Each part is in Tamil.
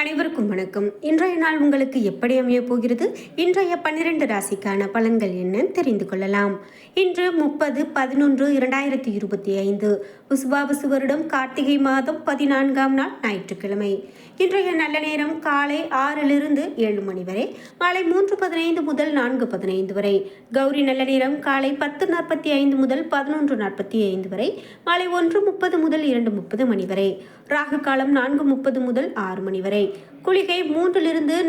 அனைவருக்கும் வணக்கம். இன்றைய நாள் உங்களுக்கு எப்படி அமைய போகிறது? இன்றைய 12 ராசிக்கான பலன்கள் என்ன தெரிந்து கொள்ளலாம். இன்று 30/11/2025 உசுபாபசு வருடம் கார்த்திகை மாதம் 14ஆம் நாள் ஞாயிற்றுக்கிழமை. இன்றைய நல்ல நேரம் காலை 6 to 7 மணி வரை, மாலை 3:15 முதல் 4:15 வரை. கௌரி நல்ல நேரம் காலை 10:45 முதல் 11:45 வரை, மாலை 1:30 முதல் 2:30 மணி வரை. ராகு காலம் 4:30 முதல் 6 மணி வரை. குளிகை 3 to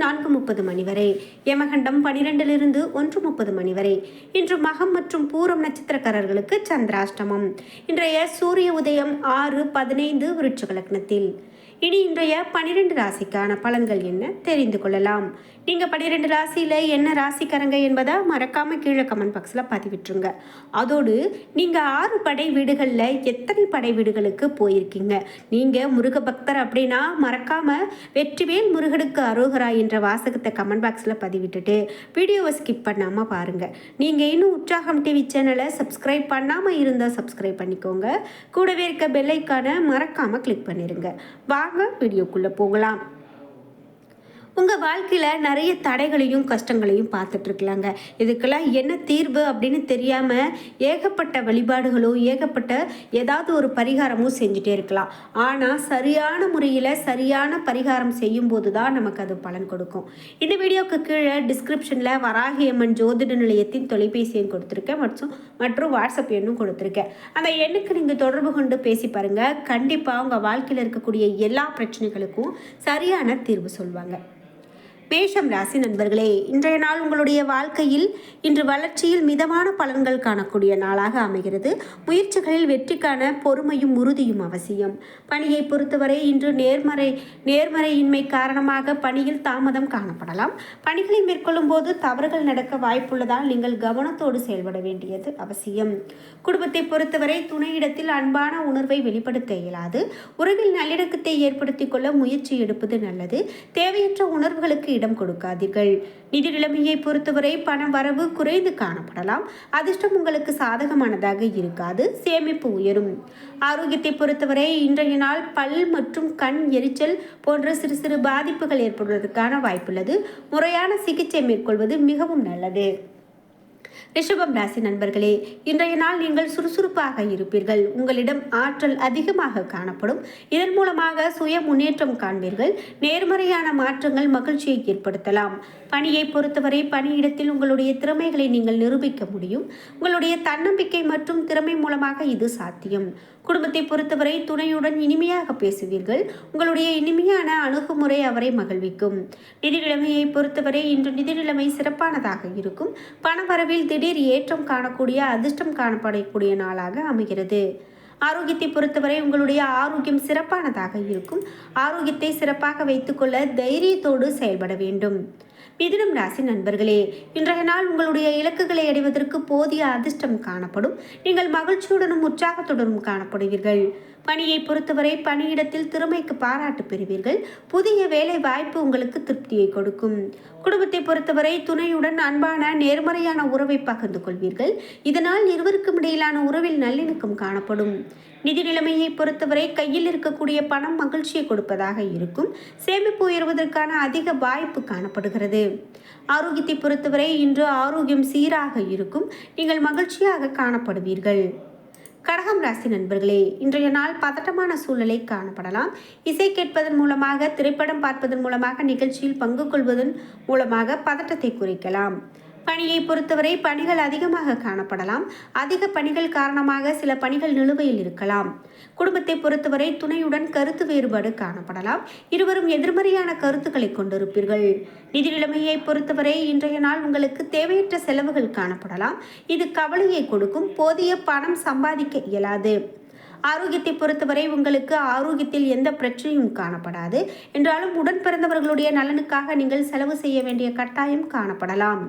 4:30 மணி வரை. யமகண்டம் 12 to 1:30 மணி வரை. இன்று மகம் மற்றும் பூரம் நட்சத்திரக்காரர்களுக்கு சந்திராஷ்டமம். இன்றைய சூரிய உதயம் 6:15 விருச்சிக லக்னத்தில். இனி இன்றைய 12 ராசிக்கான பலன்கள் என்ன தெரிந்து கொள்ளலாம். நீங்கள் 12 ராசியில் என்ன ராசிக்காரங்க என்பதை மறக்காமல் கீழே கமெண்ட் பாக்ஸில் பதிவிட்டுருங்க. அதோடு நீங்கள் 6 படை வீடுகளில் எத்தனை படை வீடுகளுக்கு போயிருக்கீங்க? நீங்கள் முருக பக்தர் அப்படின்னா மறக்காமல் வெற்றிவேல் முருகனுக்கு அரோகரா என்ற வாசகத்தை கமெண்ட் பாக்ஸில் பதிவிட்டுட்டு வீடியோவை ஸ்கிப் பண்ணாமல் பாருங்கள். நீங்கள் இன்னும் உற்சாகம் டிவி சேனலை சப்ஸ்கிரைப் பண்ணாமல் இருந்தால் சப்ஸ்கிரைப் பண்ணிக்கோங்க. கூடவே இருக்க பெல் ஐக்கானை மறக்காமல் கிளிக் பண்ணிடுங்க. வாங்க வீடியோக்குள்ளே போகலாம். உங்கள் வாழ்க்கையில் நிறைய தடைகளையும் கஷ்டங்களையும் பார்த்துட்ருக்கலாங்க. இதுக்கெல்லாம் என்ன தீர்வு அப்படின்னு தெரியாமல் ஏகப்பட்ட வழிபாடுகளோ ஏகப்பட்ட ஏதாவது ஒரு பரிகாரமோ செஞ்சுட்டே இருக்கலாம். ஆனால் சரியான முறையில் சரியான பரிகாரம் செய்யும்போது தான் நமக்கு அது பலன் கொடுக்கும். இந்த வீடியோவுக்கு கீழே டிஸ்கிரிப்ஷனில் வராகியம்மன் ஜோதிட நிலையத்தின் தொலைபேசி எண் கொடுத்துருக்கேன் மற்றும் வாட்ஸ்அப் எண்ணும் கொடுத்துருக்கேன். அந்த எண்ணுக்கு நீங்கள் தொடர்பு கொண்டு பேசி பாருங்கள். கண்டிப்பாக உங்கள் வாழ்க்கையில் இருக்கக்கூடிய எல்லா பிரச்சனைகளுக்கும் சரியான தீர்வு சொல்லுவாங்க. மேஷம் ராசி நண்பர்களே, இன்றைய நாள் உங்களுடைய வாழ்க்கையில் இன்று வளர்ச்சியில் மிதமான பலன்கள் காணக்கூடிய நாளாக அமைகிறது. முயற்சிகளில் வெற்றிக்கான பொறுமையும் உறுதியும் அவசியம். பணியை பொறுத்தவரை இன்று நேர்மறையின்மை காரணமாக பணியில் தாமதம் காணப்படலாம். பணிகளை மேற்கொள்ளும் போது தவறுகள் நடக்க வாய்ப்புள்ளதால் நீங்கள் கவனத்தோடு செயல்பட வேண்டியது அவசியம். குடும்பத்தை பொறுத்தவரை துணையிடத்தில் அன்பான உணர்வை வெளிப்படுத்த இயலாது. உறவில் நல்லிணக்கத்தை ஏற்படுத்திக் கொள்ள முயற்சி எடுப்பது நல்லது. தேவையற்ற உணர்வுகளுக்கு இடம் கொடுக்காதீர்கள். நிதி நிலைமையை பொறுத்தவரை பண வரவு குறைந்து காணப்படலாம். அதிர்ஷ்டம் உங்களுக்கு சாதகமானதாக இருக்காது. சேமிப்பு உயரும். ஆரோக்கியத்தை பொறுத்தவரை இன்றைய நாள் பல் மற்றும் கண் எரிச்சல் போன்ற சிறு சிறு பாதிப்புகள் ஏற்படுவதற்கான வாய்ப்புள்ளது. முறையான சிகிச்சை மேற்கொள்வது மிகவும் நல்லது. ரிஷபம் ராசி நண்பர்களே, இன்றைய நாள் நீங்கள் சுறுசுறுப்பாக இருப்பீர்கள். உங்களிடம் ஆற்றல் அதிகமாக காணப்படும். இதன் மூலமாக சுய முன்னேற்றம் காண்பீர்கள். நேர்மறையான மாற்றங்கள் மகிழ்ச்சியை ஏற்படுத்தலாம். பணியை பொறுத்தவரை பணியிடத்தில் உங்களுடைய திறமைகளை நீங்கள் நிரூபிக்க முடியும். உங்களுடைய தன்னம்பிக்கை மற்றும் திறமை மூலமாக இது சாத்தியம். குடும்பத்தை பொறுத்தவரை துணையுடன் இனிமையாக பேசுவீர்கள். உங்களுடைய இனிமையான அணுகுமுறை அவரை மகிழ்விக்கும். நிதி நிலைமையை பொறுத்தவரை இன்று நிதி நிலைமை சிறப்பானதாக இருக்கும். பணவரவில் திடீர் ஏற்றம் காணக்கூடிய அதிர்ஷ்டம் காணப்படக்கூடிய நாளாக அமைகிறது. ஆரோக்கியத்தை பொறுத்தவரை உங்களுடைய ஆரோக்கியம் சிறப்பானதாக இருக்கும். ஆரோக்கியத்தை சிறப்பாக வைத்துக்கொள்ள தைரியத்தோடு செயல்பட வேண்டும். மிதுனம் ராசி நண்பர்களே, இன்றைய நாள் உங்களுடைய இலக்குகளை அடைவதற்கு போதிய அதிர்ஷ்டம் காணப்படும். நீங்கள் மகிழ்ச்சியுடனும் உற்சாகத்துடனும் காணப்படுவீர்கள். பணியை பொறுத்தவரை பணியிடத்தில் திறமைக்கு பாராட்டு பெறுவீர்கள். புதிய வேலை வாய்ப்பு உங்களுக்கு திருப்தியை கொடுக்கும். குடும்பத்தை பொறுத்தவரை துணையுடன் அன்பான நேர்மறையான உறவை பகிர்ந்து கொள்வீர்கள். இதனால் இருவருக்கும் இடையிலான உறவில் நல்லிணக்கம் காணப்படும். நிதி நிலைமையை பொறுத்தவரை கையில் இருக்கக்கூடிய பணம் மகிழ்ச்சியை கொடுப்பதாக இருக்கும். சேமிப்பு உயர்வதற்கான அதிக வாய்ப்பு காணப்படுகிறது. ஆரோக்கியத்தை பொறுத்தவரை இன்று ஆரோக்கியம் சீராக இருக்கும். நீங்கள் மகிழ்ச்சியாக காணப்படுவீர்கள். கடகம் ராசி நண்பர்களே, இன்றைய நாள் பதட்டமான சூழ்நிலை காணப்படலாம். இசை கேட்பதன் மூலமாக, திரைப்படம் பார்ப்பதன் மூலமாக, நிகழ்ச்சியில் பங்கு கொள்வதன் மூலமாக பதட்டத்தை குறைக்கலாம். பணியை பொறுத்தவரை பணிகள் அதிகமாக காணப்படலாம். அதிக பணிகள் காரணமாக சில பணிகள் நிலுவையில் இருக்கலாம். குடும்பத்தை பொறுத்தவரை துணையுடன் கருத்து வேறுபாடு காணப்படலாம். இருவரும் எதிர்மறையான கருத்துக்களை கொண்டிருப்பீர்கள். நிதி நிலைமையை பொறுத்தவரை இன்றைய நாள் உங்களுக்கு தேவையற்ற செலவுகள் காணப்படலாம். இது கவலையை கொடுக்கும். போதிய பணம் சம்பாதிக்க இயலாது. ஆரோக்கியத்தை பொறுத்தவரை உங்களுக்கு ஆரோக்கியத்தில் எந்த பிரச்சனையும் காணப்படாது. என்றாலும் உடன் பிறந்தவர்களுடைய நலனுக்காக நீங்கள் செலவு செய்ய வேண்டிய கட்டாயம் காணப்படலாம்.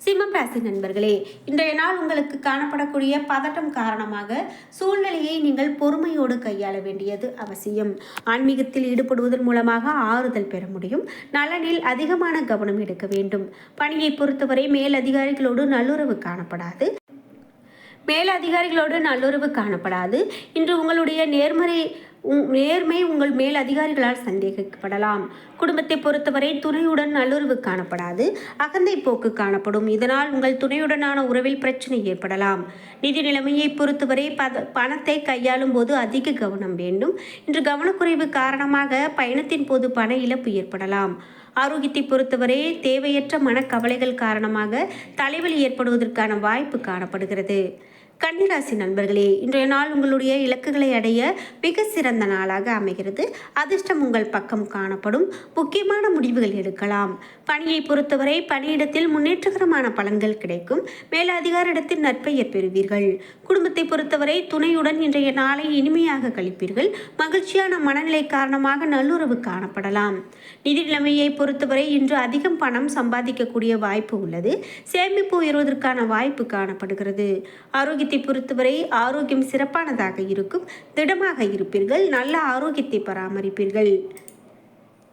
சிம்மம் ராசி நண்பர்களே, இன்றைய நாள் உங்களுக்கு காணப்படக்கூடிய பதட்டம் காரணமாக சூழ்நிலையை நீங்கள் பொறுமையோடு கையாள வேண்டியது அவசியம். ஆன்மீகத்தில் ஈடுபடுவதன் மூலமாக ஆறுதல் பெற முடியும். நலனில் அதிகமான கவனம் எடுக்க வேண்டும். பணியை பொறுத்தவரை மேலதிகாரிகளோடு நல்லுறவு காணப்படாது. இன்று உங்களுடைய நேர்மை உங்கள் மேல் அதிகாரிகளால் சந்தேகிக்கப்படலாம். குடும்பத்தை பொறுத்தவரை துணையுடன் நல்லுறவு காணப்படாது, அகந்தை போக்கு காணப்படும். இதனால் உங்கள் துணையுடனான உறவில் பிரச்சனை ஏற்படலாம். நிதி நிலைமையை பொறுத்தவரை பணத்தை கையாளும் போது அதிக கவனம் வேண்டும். இன்று கவனக்குறைவு காரணமாக பயணத்தின் போது பண இழப்பு ஏற்படலாம். ஆரோக்கியத்தை பொறுத்தவரை தேவையற்ற மனக்கவலைகள் காரணமாக தலைவலி ஏற்படுவதற்கான வாய்ப்பு காணப்படுகிறது. கன்னிராசி நண்பர்களே, இன்றைய நாள் உங்களுடைய இலக்குகளை அடைய மிக சிறந்த நாளாக அமைகிறது. அதிர்ஷ்டம் உங்கள் பக்கம் காணப்படும். முக்கியமான முடிவுகள் எடுக்கலாம். பணியை பொறுத்தவரை பணியிடத்தில் முன்னேற்றகரமான பலன்கள் கிடைக்கும். மேலதிகாரிடத்தில் நற்பெயர் பெறுவீர்கள். குடும்பத்தை பொறுத்தவரை துணையுடன் இன்றைய நாளை இனிமையாக கழிப்பீர்கள். மகிழ்ச்சியான மனநிலை காரணமாக நல்லுறவு காணப்படலாம். நிதி நிலைமையை பொறுத்தவரை இன்று அதிகம் பணம் சம்பாதிக்கக்கூடிய வாய்ப்பு உள்ளது. சேமிப்பு உயர்வதற்கான வாய்ப்பு காணப்படுகிறது. ஆரோக்கியத்தை பொறுத்தவரை ஆரோக்கியம் சிறப்பானதாக இருக்கும். திடமாக இருப்பீர்கள். நல்ல ஆரோக்கியத்தை பராமரிப்பீர்கள்.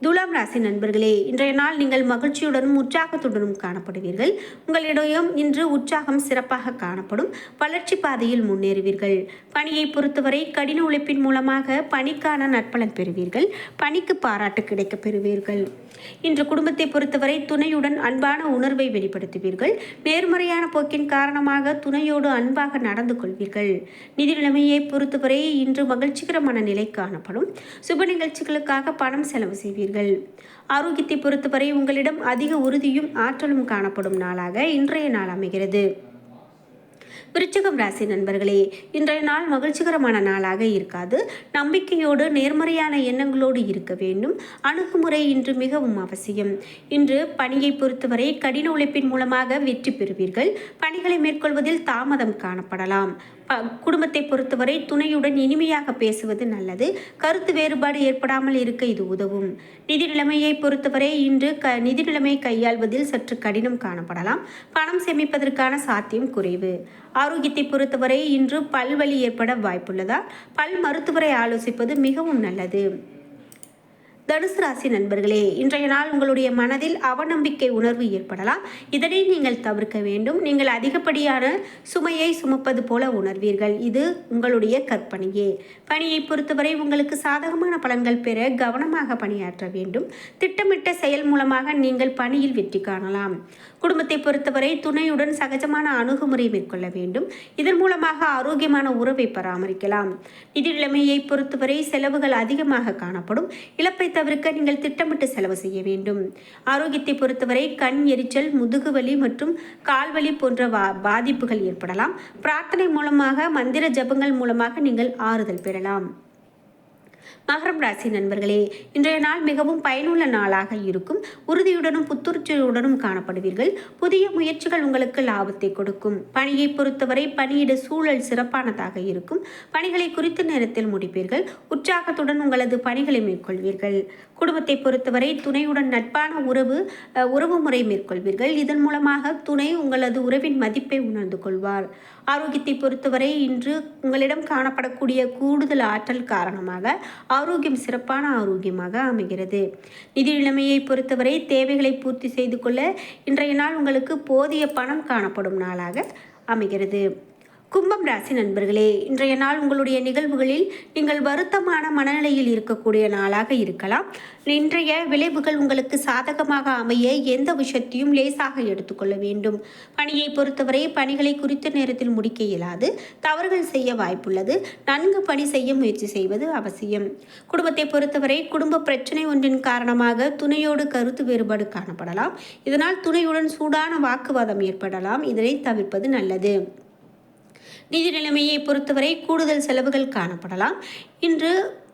துலாம் ராசி நண்பர்களே, இன்றைய நாள் நீங்கள் மகிழ்ச்சியுடனும் உற்சாகத்துடனும் காணப்படுவீர்கள். உங்களிடம் இன்று உற்சாகம் சிறப்பாக காணப்படும். வளர்ச்சி பாதையில் முன்னேறுவீர்கள். பணியை பொறுத்தவரை கடின உழைப்பின் மூலமாக பணிக்கான நற்பலன் பெறுவீர்கள். பணிக்கு பாராட்டு கிடைக்க பெறுவீர்கள். இன்று குடும்பத்தை பொறுத்தவரை துணையுடன் அன்பான உணர்வை வெளிப்படுத்துவீர்கள். நேர்மறையான போக்கின் காரணமாக துணையோடு அன்பாக நடந்து கொள்வீர்கள். நிதி நிலைமையை பொறுத்தவரை இன்று மகிழ்ச்சிகரமான நிலை காணப்படும். சுப நிகழ்ச்சிகளுக்காக பணம் செலவு செய்வீர்கள். ஆரோக்கியத்தை பொறுத்தவரை உங்களிடம் அதிக உறுதியும் ஆற்றலும் காணப்படும் நாளாக இன்றைய நாள் அமைகிறது. விருச்சிகம் ராசி நண்பர்களே, இன்றைய நாள் மகிழ்ச்சிகரமான நாளாக இருக்காது. நம்பிக்கையோடு நேர்மறையான எண்ணங்களோடு இருக்க வேண்டும். அணுகுமுறை இன்று மிகவும் அவசியம். இன்று பணியை பொறுத்தவரை கடின உழைப்பின் மூலமாக வெற்றி பெறுவீர்கள். பணிகளை மேற்கொள்வதில் தாமதம் காணப்படலாம். குடும்பத்தை பொறுத்தவரை துணையுடன் இனிமையாக பேசுவது நல்லது. கருத்து வேறுபாடு ஏற்படாமல் இருக்க இது உதவும். நிதி நிலைமையை பொறுத்தவரை இன்று நிதி நிலைமை கையாள்வதில் சற்று கடினம் காணப்படலாம். பணம் சேமிப்பதற்கான சாத்தியம் குறைவு. ஆரோக்கியத்தை பொறுத்தவரை இன்று பல்வலி ஏற்பட வாய்ப்புள்ளதால் பல் மருத்துவரை ஆலோசிப்பது மிகவும் நல்லது. தனுசு ராசி நண்பர்களே, இன்றைய நாள் உங்களுடைய மனதில் அவநம்பிக்கை உணர்வு ஏற்படலாம். இதனை நீங்கள் தவிர்க்க வேண்டும். நீங்கள் அதிகப்படியான சுமையை சுமப்பது போல உணர்வீர்கள். இது உங்களுடைய கற்பனையே. பணியை பொறுத்தவரை உங்களுக்கு சாதகமான பலன்கள் பெற கவனமாக பணியாற்ற வேண்டும். திட்டமிட்ட செயல் மூலமாக நீங்கள் பணியில் வெற்றி காணலாம். குடும்பத்தை பொறுத்தவரை துணையுடன் சகஜமான அணுகுமுறை மேற்கொள்ள வேண்டும். இதன் மூலமாக ஆரோக்கியமான உறவை பராமரிக்கலாம். நிதி நிலைமையை பொறுத்தவரை செலவுகள் அதிகமாக காணப்படும். இழப்பை தவிர்க்க நீங்கள் திட்டமிட்டு செலவு செய்ய வேண்டும். ஆரோக்கியத்தை பொறுத்தவரை கண் எரிச்சல், முதுகுவலி மற்றும் கால்வலி போன்ற பாதிப்புகள் ஏற்படலாம். பிரார்த்தனை மூலமாக மந்திர ஜபங்கள் மூலமாக நீங்கள் ஆறுதல் பெறலாம். மகரம் ராசி நண்பர்களே, இன்றைய நாள் மிகவும் பயனுள்ள நாளாக இருக்கும். உறுதியுடனும் புத்துணர்ச்சியுடனும் காணப்படுவீர்கள். புதிய முயற்சிகள் உங்களுக்கு லாபத்தை கொடுக்கும். பணியை பொறுத்தவரை பணியிட சூழல் சிறப்பானதாக இருக்கும். பணிகளை குறித்த நேரத்தில் முடிப்பீர்கள். உற்சாகத்துடன் உங்களது பணிகளை மேற்கொள்வீர்கள். குடும்பத்தை பொறுத்தவரை துணையுடன் நட்பான உறவு முறை மேற்கொள்வீர்கள். இதன் மூலமாக துணை உங்களது உறவின் மதிப்பை உணர்ந்து கொள்வார். ஆரோக்கியத்தை பொறுத்தவரை இன்று உங்களிடம் காணப்படக்கூடிய கூடுதல் ஆற்றல் காரணமாக ஆரோக்கியம் சிறப்பான ஆரோக்கியமாக அமைகிறது. நிதி நிலைமையை பொறுத்தவரை தேவைகளை பூர்த்தி செய்து கொள்ள இன்றைய நாள் உங்களுக்கு போதிய பணம் காணப்படும் நாளாக அமைகிறது. கும்பம் ராசி நண்பர்களே, இன்றைய நாள் உங்களுடைய நிகழ்வுகளில் நீங்கள் வருத்தமான மனநிலையில் இருக்கக்கூடிய நாளாக இருக்கலாம். இன்றைய விளைவுகள் உங்களுக்கு சாதகமாக அமைய எந்த விஷயத்தையும் லேசாக எடுத்துக்கொள்ள வேண்டும். பணியை பொறுத்தவரை பணிகளை குறித்த நேரத்தில் முடிக்க இயலாது. தவறுகள் செய்ய வாய்ப்புள்ளது. நன்கு பணி செய்ய முயற்சி செய்வது அவசியம். குடும்பத்தை பொறுத்தவரை குடும்ப பிரச்சனை ஒன்றின் காரணமாக துணையோடு கருத்து வேறுபாடு காணப்படலாம். இதனால் துணையுடன் சூடான வாக்குவாதம் ஏற்படலாம். இதனை தவிர்ப்பது நல்லது. நிதி நிலைமையை பொறுத்தவரை கூடுதல் செலவுகள் காணப்படலாம். இன்று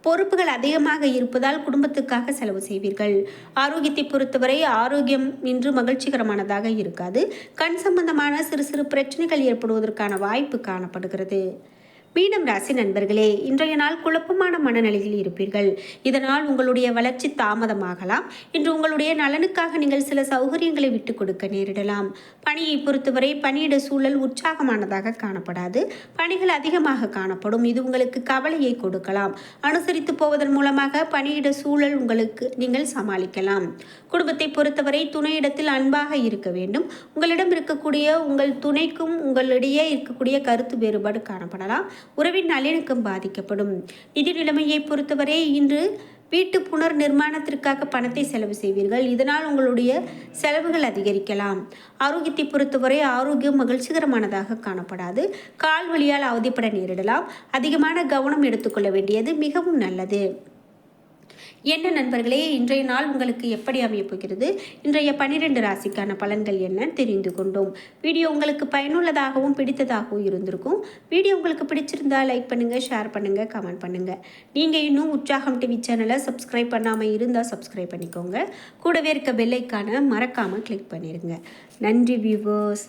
பொறுப்புகள் அதிகமாக இருப்பதால் குடும்பத்துக்காக செலவு செய்வீர்கள். ஆரோக்கியத்தை பொறுத்தவரை ஆரோக்கியம் இன்று மகிழ்ச்சிகரமானதாக இருக்காது. கண் சம்பந்தமான சிறு சிறு பிரச்சனைகள் ஏற்படுவதற்கான வாய்ப்பு காணப்படுகிறது. மீனம் ராசி நண்பர்களே, இன்றைய நாள் குழப்பமான மனநிலையில் இருப்பீர்கள். இதனால் உங்களுடைய வளர்ச்சி தாமதமாகலாம். இன்று உங்களுடைய நலனுக்காக நீங்கள் சில சௌகரியங்களை விட்டுக் கொடுக்க நேரிடலாம். பணியை பொறுத்தவரை பணியிட சூழல் உற்சாகமானதாக காணப்படாது. பணிகள் அதிகமாக காணப்படும். இது உங்களுக்கு கவலையை கொடுக்கலாம். அனுசரித்து போவதன் மூலமாக பணியிட சூழல் நீங்கள் சமாளிக்கலாம். குடும்பத்தை பொறுத்தவரை துணையிடத்தில் அன்பாக இருக்க வேண்டும். உங்களிடம் இருக்கக்கூடிய உங்கள் துணைக்கும் உங்களிடையே இருக்கக்கூடிய கருத்து வேறுபாடு காணப்படலாம். உறவின் நல்லிணக்கம் பாதிக்கப்படும். நிதி நிலைமையை பொறுத்தவரை இன்று வீட்டு புனர் நிர்மாணத்திற்காக பணத்தை செலவு செய்வீர்கள். இதனால் உங்களுடைய செலவுகள் அதிகரிக்கலாம். ஆரோக்கியத்தை பொறுத்தவரை ஆரோக்கியம் மகிழ்ச்சிகரமானதாக காணப்படாது. கால் வலியால் அவதிப்பட நேரிடலாம். அதிகமான கவனம் எடுத்துக்கொள்ள வேண்டியது மிகவும் நல்லது. என்ன நண்பர்களே, இன்றைய நாள் உங்களுக்கு எப்படி அமையப் போகிறது? இன்றைய 12 ராசிக்கான பலன்கள் என்ன தெரிந்து கொண்டோம். வீடியோ உங்களுக்கு பயனுள்ளதாகவும் பிடித்ததாகவும் இருந்திருக்கும். வீடியோ உங்களுக்கு பிடிச்சிருந்தா லைக் பண்ணுங்கள், ஷேர் பண்ணுங்கள், கமெண்ட் பண்ணுங்கள். நீங்கள் இன்னும் உற்சாகம் டிவி சேனலை சப்ஸ்கிரைப் பண்ணாமல் இருந்தால் சப்ஸ்கிரைப் பண்ணிக்கோங்க. கூடவே இருக்க பெல் ஐக்கானை மறக்காமல் கிளிக் பண்ணிடுங்க. நன்றி வியூவர்ஸ்.